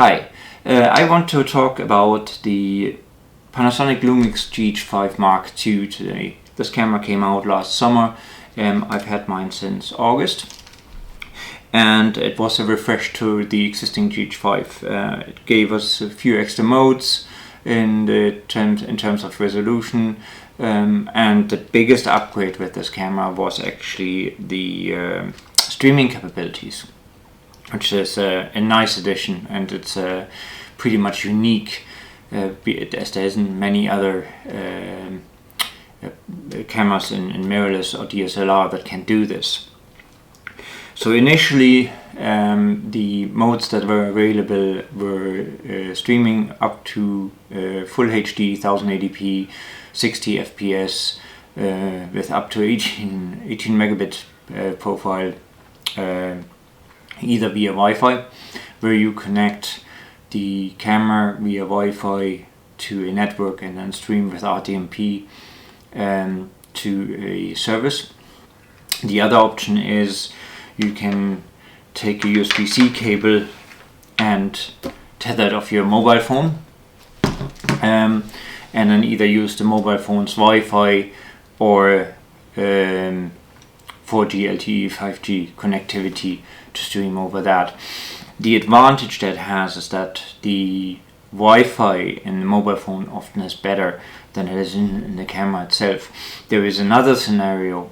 Hi, I want to talk about the Panasonic Lumix GH5-II today. This camera came out last summer. I've had mine since August, and it was a refresh to the existing GH5. It gave us a few extra modes in terms of resolution, and the biggest upgrade with this camera was actually the streaming capabilities, which is a nice addition, and it's pretty much unique, as there isn't many other cameras in mirrorless or DSLR that can do this. So initially, the modes that were available were streaming up to full HD 1080p 60 fps with up to 18 megabit profile, either via Wi-Fi, where you connect the camera via Wi-Fi to a network and then stream with RTMP to a service. The other option is you can take a USB-C cable and tether it off your mobile phone, and then either use the mobile phone's Wi-Fi or 4G LTE 5G connectivity to stream over that. The advantage that has is that the Wi-Fi in the mobile phone often is better than it is in the camera itself. There is another scenario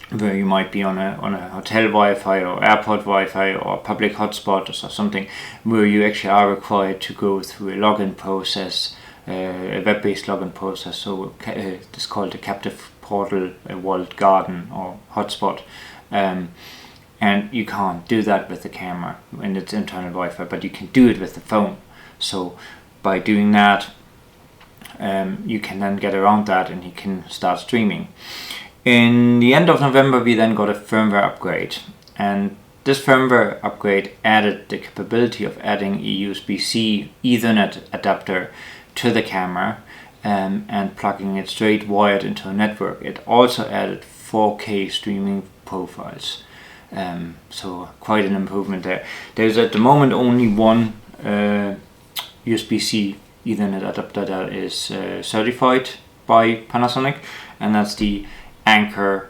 where you might be on a hotel Wi-Fi or airport Wi-Fi or public hotspot or something, where you actually are required to go through a login process, a web-based login process. So it's called a captive portal, a walled garden or hotspot, and you can't do that with the camera in its internal Wi-Fi, but you can do it with the phone. So by doing that, you can then get around that and you can start streaming. In the end of November, we then got a firmware upgrade, and this firmware upgrade added the capability of adding a USB-C Ethernet adapter to the camera and plugging it straight wired into a network. It also added 4K streaming profiles, so quite an improvement there. There's at the moment only one USB-C Ethernet adapter that is certified by Panasonic, and that's the Anker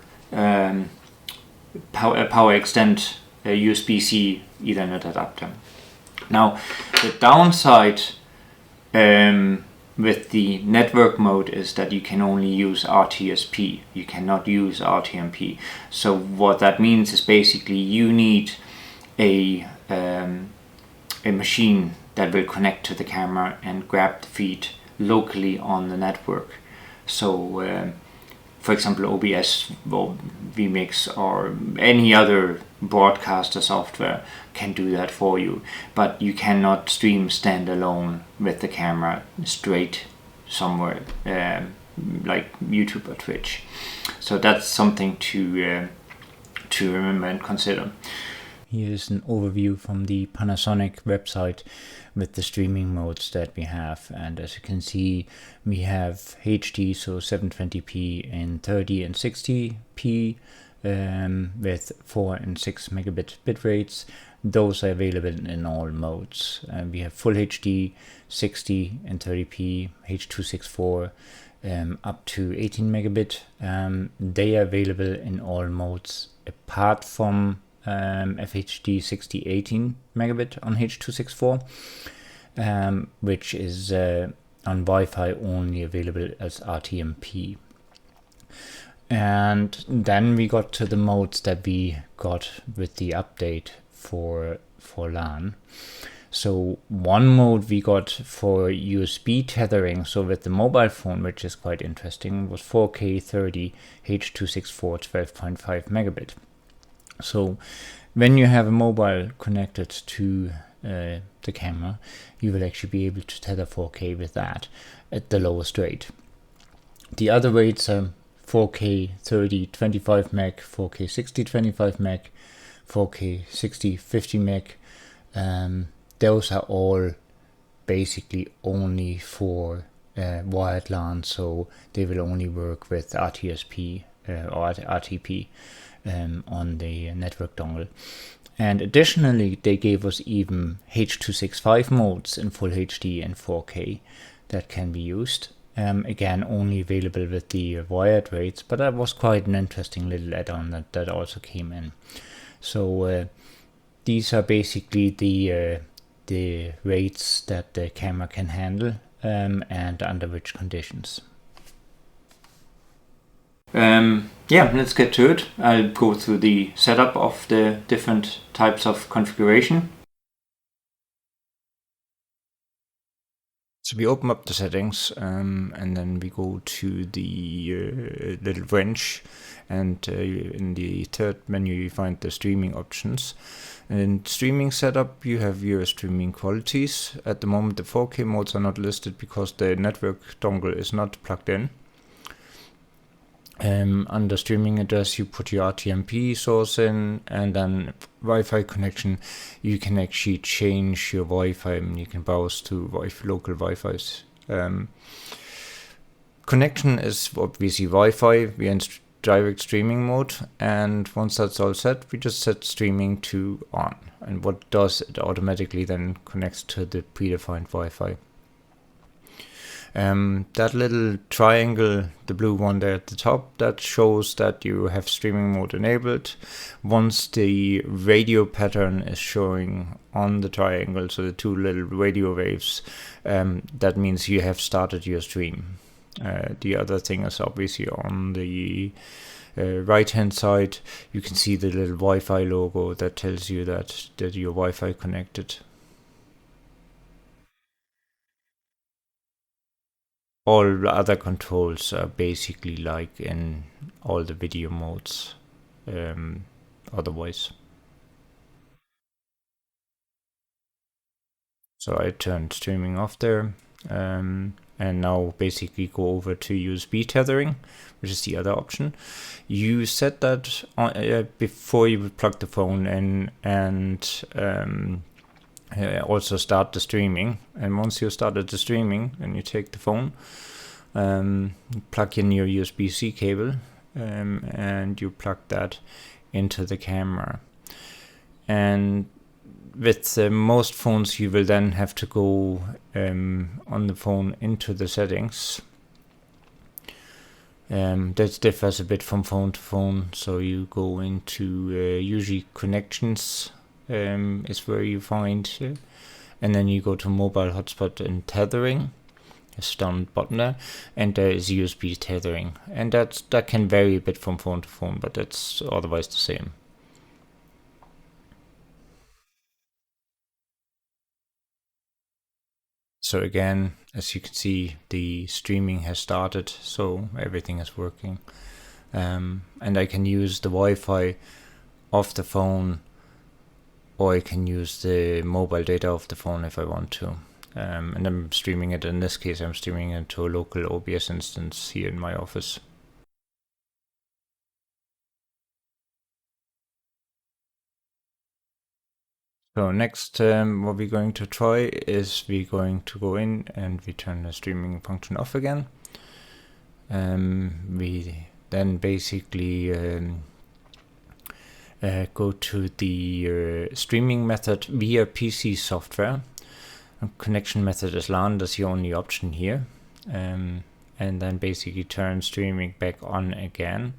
PowerExpand USB-C Ethernet adapter. Now, the downside with the network mode is that you can only use RTSP. You cannot use RTMP. So what that means is basically you need a machine that will connect to the camera and grab the feed locally on the network. So for example, OBS or vMix or any other broadcaster software can do that for you, but you cannot stream standalone with the camera straight somewhere like YouTube or Twitch. So that's something to remember and consider. Here's an overview from the Panasonic website with the streaming modes that we have, and as you can see, we have HD, so 720p in 30 and 60p with 4 and 6 megabit bit rates. Those are available in all modes. We have full HD, 60 and 30p, H.264 up to 18 megabit. They are available in all modes apart from FHD 60 18 megabit on H.264, which is on Wi-Fi only available as RTMP. And then we got to the modes that we got with the update for LAN. So one mode we got for USB tethering, so with the mobile phone, which is quite interesting, was 4K 30 H.264 12.5 megabit. So when you have a mobile connected to the camera, you will actually be able to tether 4K with that at the lowest rate. The other rates are 4K 30 25 meg, 4K 60 25 meg, 4K 60 50 meg. Those are all basically only for wired LAN, so they will only work with RTSP or RTP on the network dongle. And additionally, they gave us even H.265 modes in Full HD and 4K that can be used. Again, only available with the wired rates, but that was quite an interesting little add-on that also came in. So these are basically the rates that the camera can handle and under which conditions. Yeah, let's get to it. I'll go through the setup of the different types of configuration. So we open up the settings and then we go to the little wrench, and in the third menu you find the streaming options. And in streaming setup you have your streaming qualities. At the moment the 4K modes are not listed because the network dongle is not plugged in. Under streaming address you put your RTMP source in, and then Wi-Fi connection, you can actually change your Wi-Fi and you can browse to local Wi-Fi's. Connection is obviously Wi-Fi. We're in direct streaming mode, and once that's all set, we just set streaming to on, and what does it automatically then connects to the predefined Wi-Fi. That little triangle, the blue one there at the top, that shows that you have streaming mode enabled. Once the radio pattern is showing on the triangle, so the two little radio waves, that means you have started your stream. The other thing is obviously on the right hand side, you can see the little Wi-Fi logo that tells you that your Wi-Fi connected. All other controls are basically like in all the video modes otherwise. So I turned streaming off there, and now basically go over to USB tethering, which is the other option. You set that on, before you would plug the phone in, and also start the streaming. And once you started the streaming, then you take the phone, plug in your USB-C cable, and you plug that into the camera. And with most phones you will then have to go on the phone into the settings. That differs a bit from phone to phone, so you go into usually connections is where you find, and then you go to mobile hotspot and tethering. It's down at the bottom there, and there is USB tethering, and that can vary a bit from phone to phone, but that's otherwise the same. So again, as you can see, the streaming has started, so everything is working, and I can use the Wi-Fi of the phone, or I can use the mobile data of the phone if I want to. And I'm streaming it, in this case I'm streaming it to a local OBS instance here in my office. So next, what we're going to try is we're going to go in and we turn the streaming function off again. We then basically go to the streaming method via PC software. Connection method is LAN, that's the only option here, and then basically turn streaming back on again.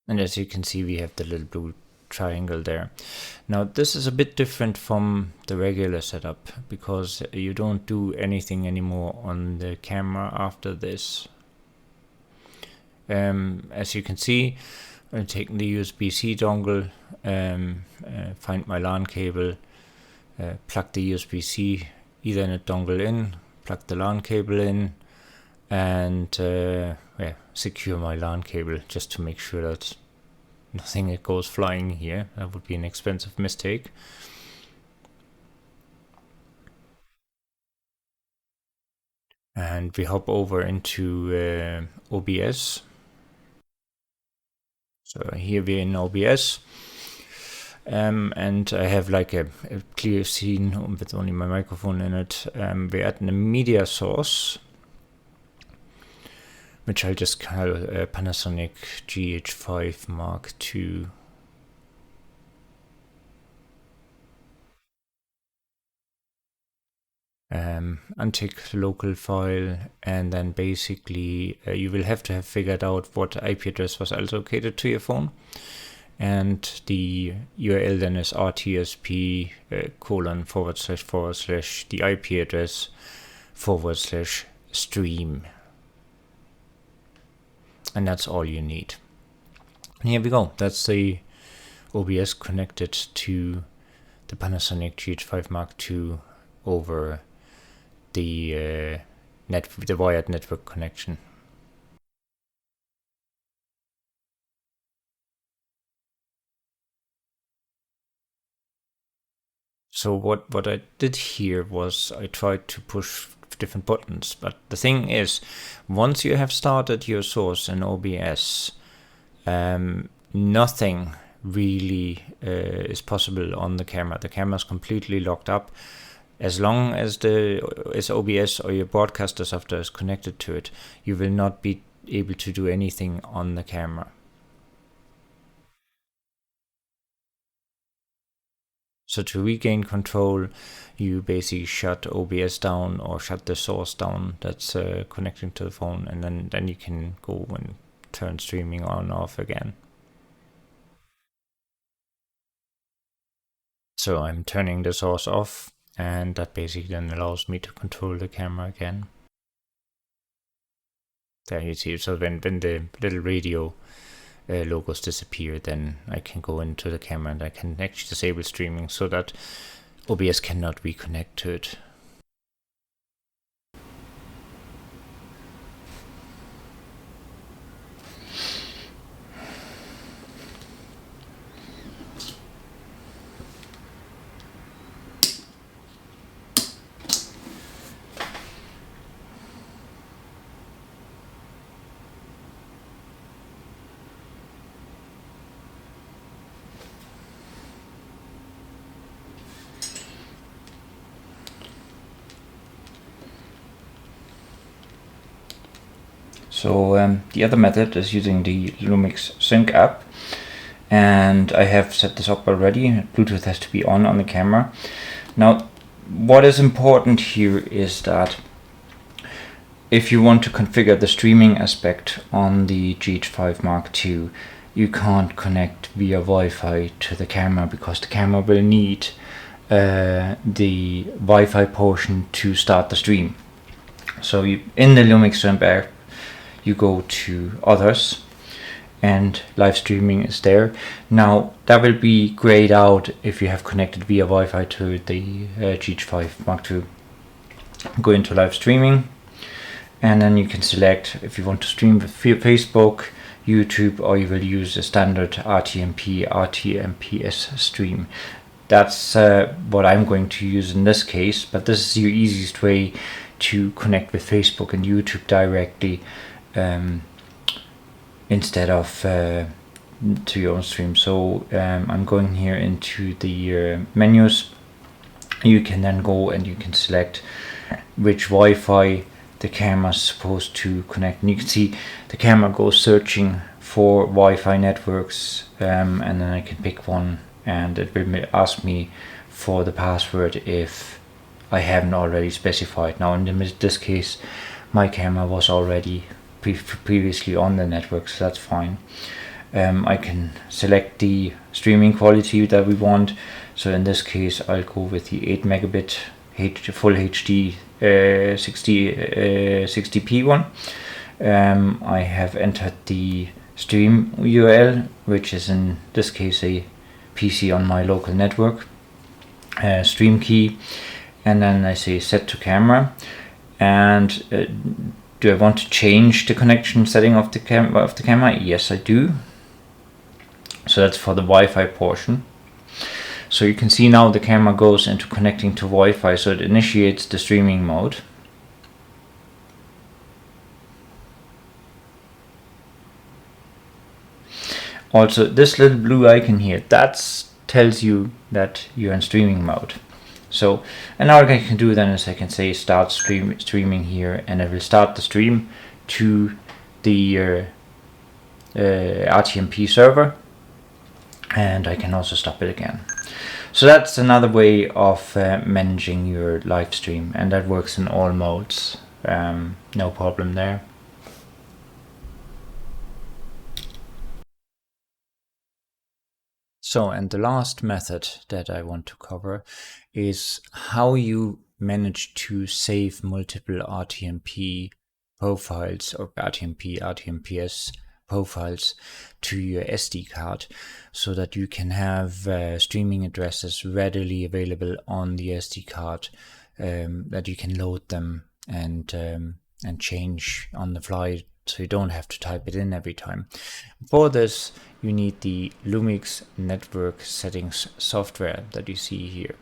And as you can see, we have the little blue triangle there. Now this is a bit different from the regular setup because you don't do anything anymore on the camera after this. As you can see, I'm taking the USB-C dongle, find my LAN cable, plug the USB-C Ethernet dongle in, plug the LAN cable in, and secure my LAN cable just to make sure that nothing goes flying here. That would be an expensive mistake. And we hop over into OBS. So here we're in OBS. and I have like a clear scene with only my microphone in it. We add a media source, which I'll just call Panasonic GH5-II. Untick local file, and then basically you will have to have figured out what IP address was allocated to your phone, and the URL then is rtsp :/ the IP address / stream, and that's all you need. And here we go. That's the OBS connected to the Panasonic GH5-II over the wired network connection. So what I did here was I tried to push different buttons, but the thing is, once you have started your source in OBS, nothing really is possible on the camera. The camera is completely locked up. As long as OBS or your broadcaster software is connected to it, you will not be able to do anything on the camera. So to regain control, you basically shut OBS down or shut the source down that's connecting to the phone, and then you can go and turn streaming on and off again. So I'm turning the source off, and that basically then allows me to control the camera again. There you see, so when the little radio logos disappear, then I can go into the camera and I can actually disable streaming so that OBS cannot reconnect to it. So the other method is using the Lumix Sync app, and I have set this up already. Bluetooth has to be on the camera. Now, what is important here is that if you want to configure the streaming aspect on the GH5-II, you can't connect via Wi-Fi to the camera, because the camera will need the Wi-Fi portion to start the stream. So in the Lumix Sync app, you go to Others, and live streaming is there. Now that will be grayed out if you have connected via Wi-Fi to the GH5-II. Go into live streaming, and then you can select if you want to stream with Facebook, YouTube, or you will use a standard RTMP/RTMPS stream. That's what I'm going to use in this case, but this is your easiest way to connect with Facebook and YouTube directly, instead of to your own stream. So I'm going here into the menus. You can then go and you can select which Wi-Fi the camera is supposed to connect, and you can see the camera goes searching for Wi-Fi networks, and then I can pick one, and it will ask me for the password if I haven't already specified. Now in this case, my camera was already previously on the network, so that's fine. I can select the streaming quality that we want. So in this case, I'll go with the 8 megabit full HD 60p one. I have entered the stream URL, which is in this case a PC on my local network, stream key, and then I say set to camera. And do I want to change the connection setting of the camera? Yes, I do. So that's for the Wi-Fi portion. So you can see now the camera goes into connecting to Wi-Fi, so it initiates the streaming mode. Also, this little blue icon here, that's tells you that you're in streaming mode. So, and now what I can do then is I can say start streaming here, and it will start the stream to the RTMP server, and I can also stop it again. So that's another way of managing your live stream, and that works in all modes. No problem there. So, and the last method that I want to cover is how you manage to save multiple RTMP profiles or RTMPS profiles to your SD card, so that you can have streaming addresses readily available on the SD card, that you can load them and change on the fly, so you don't have to type it in every time. For this, you need the Lumix network settings software that you see here.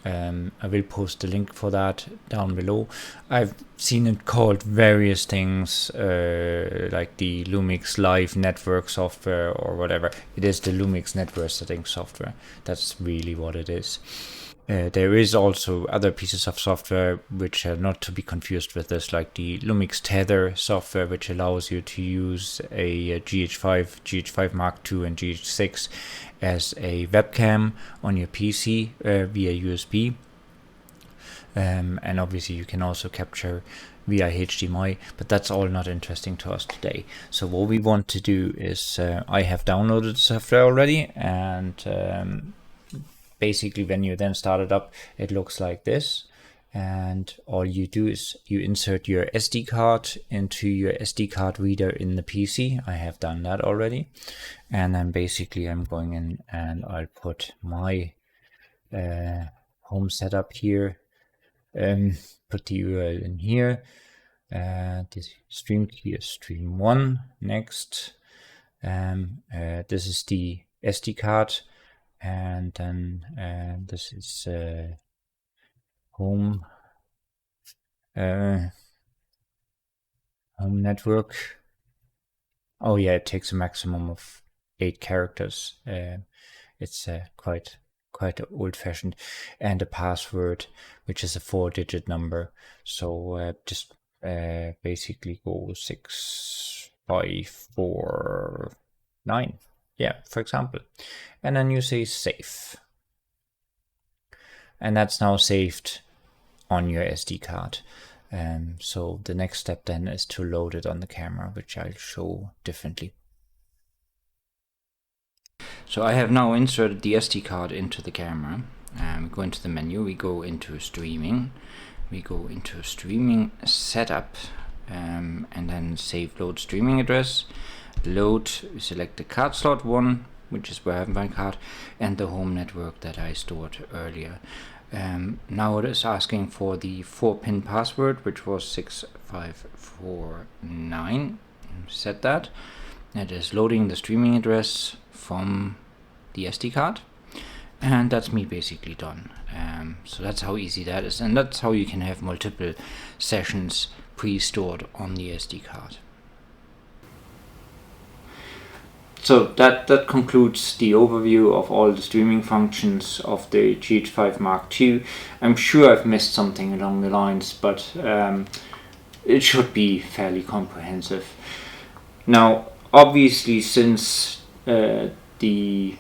I will post the link for that down below. I've seen it called various things, like the Lumix Live Network software or whatever. It is the Lumix network settings software. That's really what it is. There is also other pieces of software which are not to be confused with this, like the Lumix Tether software, which allows you to use a GH5 Mark II and GH6 as a webcam on your PC via USB. And obviously you can also capture via HDMI, but that's all not interesting to us today. So what we want to do is, I have downloaded the software already, and basically when you then start it up, it looks like this, and all you do is you insert your SD card into your SD card reader in the PC. I have done that already, and then basically I'm going in and I'll put my home setup here, put the URL in here, this stream key is stream 1. Next, this is the SD card, and then this is home network. Oh yeah, it takes a maximum of 8 characters. It's quite old-fashioned, and a password, which is a 4-digit number. So just basically go 6549. Yeah, for example, and then you say save, and that's now saved on your SD card. So the next step then is to load it on the camera, which I'll show differently. So I have now inserted the SD card into the camera. We go into the menu, we go into streaming, we go into streaming setup, and then save load streaming address. Load, select the card slot 1, which is where I have my card, and the home network that I stored earlier. Now it is asking for the 4-pin password, which was 6549. Set that. It is loading the streaming address from the SD card, and that's me basically done. So that's how easy that is, and that's how you can have multiple sessions pre-stored on the SD card. So that concludes the overview of all the streaming functions of the GH5 Mark II. I'm sure I've missed something along the lines, but it should be fairly comprehensive. Now, obviously, since the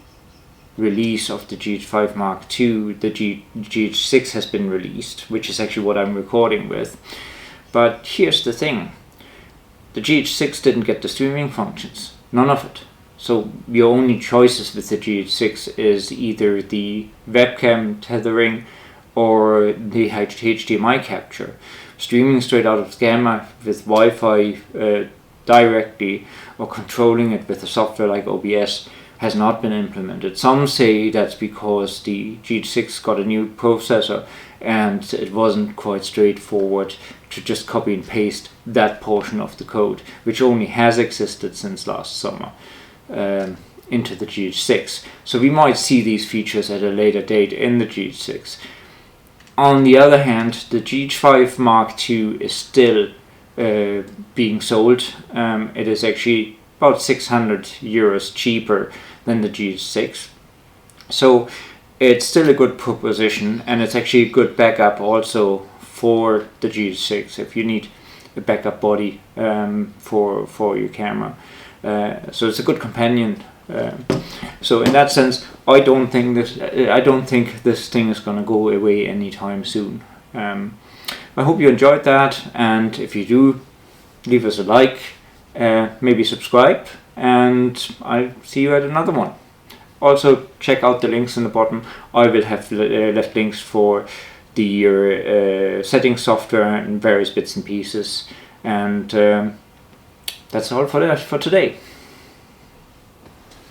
release of the GH5 Mark II, the GH6 has been released, which is actually what I'm recording with. But here's the thing. The GH6 didn't get the streaming functions. None of it. So your only choices with the GH6 is either the webcam tethering or the HDMI capture. Streaming straight out of the camera with Wi-Fi directly, or controlling it with a software like OBS, has not been implemented. Some say that's because the GH6 got a new processor and it wasn't quite straightforward to just copy and paste that portion of the code, which only has existed since last summer, into the GH6. So we might see these features at a later date in the GH6. On the other hand, the GH5 Mark II is still being sold. It is actually about €600 cheaper than the GH6. So it's still a good proposition, and it's actually a good backup also for the GH6 if you need a backup body for your camera. So it's a good companion. So in that sense, I don't think this thing is going to go away anytime soon. I hope you enjoyed that, and if you do, leave us a like, maybe subscribe, and I'll see you at another one. Also, check out the links in the bottom. I will have left links for the settings software and various bits and pieces, and that's all for today.